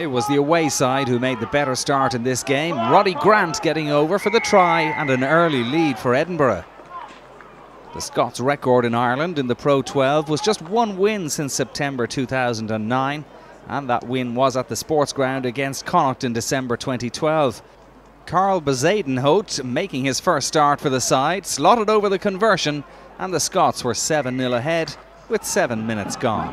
It was the away side who made the better start in this game. Roddy Grant getting over for the try and an early lead for Edinburgh. The Scots' record in Ireland in the Pro 12 was just one win since September 2009, and that win was at the Sportsground against Connacht in December 2012. Carl Bezuidenhout, making his first start for the side, slotted over the conversion, and the Scots were 7-0 ahead with 7 minutes gone.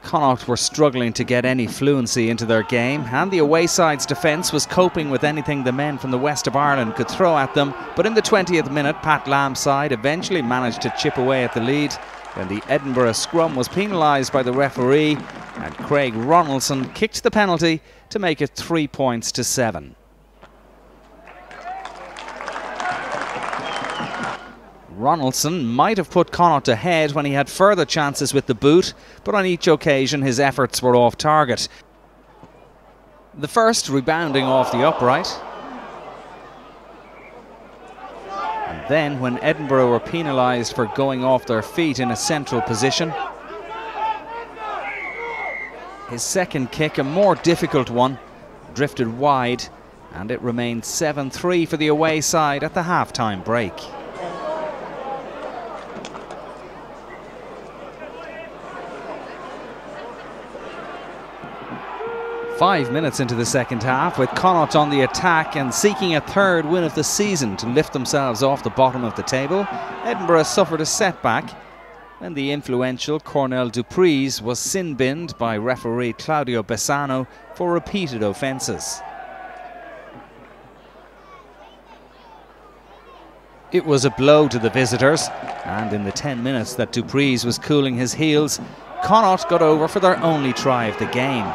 Connacht were struggling to get any fluency into their game, and the away side's defence was coping with anything the men from the west of Ireland could throw at them. But in the 20th minute, Pat Lamb's side eventually managed to chip away at the lead when the Edinburgh scrum was penalised by the referee, and Craig Ronaldson kicked the penalty to make it 3 points to 7. Ronaldson might have put Connacht ahead when he had further chances with the boot, but on each occasion his efforts were off target. The first rebounding off the upright. And then when Edinburgh were penalised for going off their feet in a central position. His second kick, a more difficult one, drifted wide, and it remained 7-3 for the away side at the half-time break. Five minutes into the second half, with Connacht on the attack and seeking a third win of the season to lift themselves off the bottom of the table, Edinburgh suffered a setback when the influential Cornell Dupreez was sin-binned by referee Claudio Bessano for repeated offences. It was a blow to the visitors, and in the 10 minutes that Dupreez was cooling his heels, Connacht got over for their only try of the game.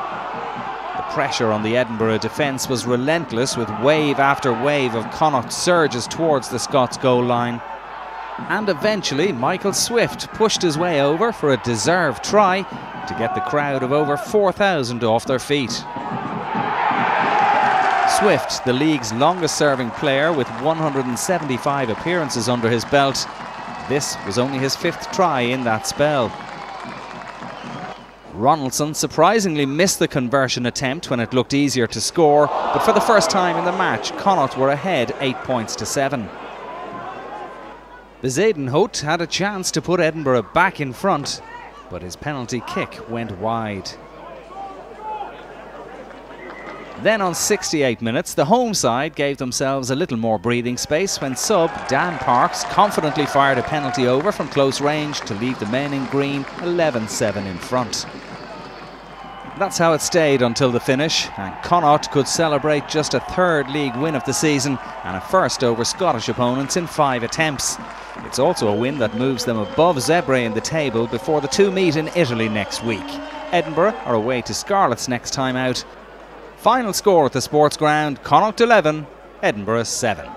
The pressure on the Edinburgh defence was relentless, with wave after wave of Connacht surges towards the Scots goal line. And eventually Michael Swift pushed his way over for a deserved try to get the crowd of over 4,000 off their feet. Swift, the league's longest serving player with 175 appearances under his belt, this was only his 5th try in that spell. Ronaldson surprisingly missed the conversion attempt when it looked easier to score, but for the first time in the match, Connacht were ahead 8 points to 7. Bezuidenhout had a chance to put Edinburgh back in front, but his penalty kick went wide. Then on 68 minutes, the home side gave themselves a little more breathing space when sub Dan Parks confidently fired a penalty over from close range to leave the men in green 11-7 in front. That's how it stayed until the finish, and Connacht could celebrate just a 3rd league win of the season and a first over Scottish opponents in 5 attempts. It's also a win that moves them above Zebre in the table before the two meet in Italy next week. Edinburgh are away to Scarlets next time out. Final score at the Sportsground, Connacht 11, Edinburgh 7.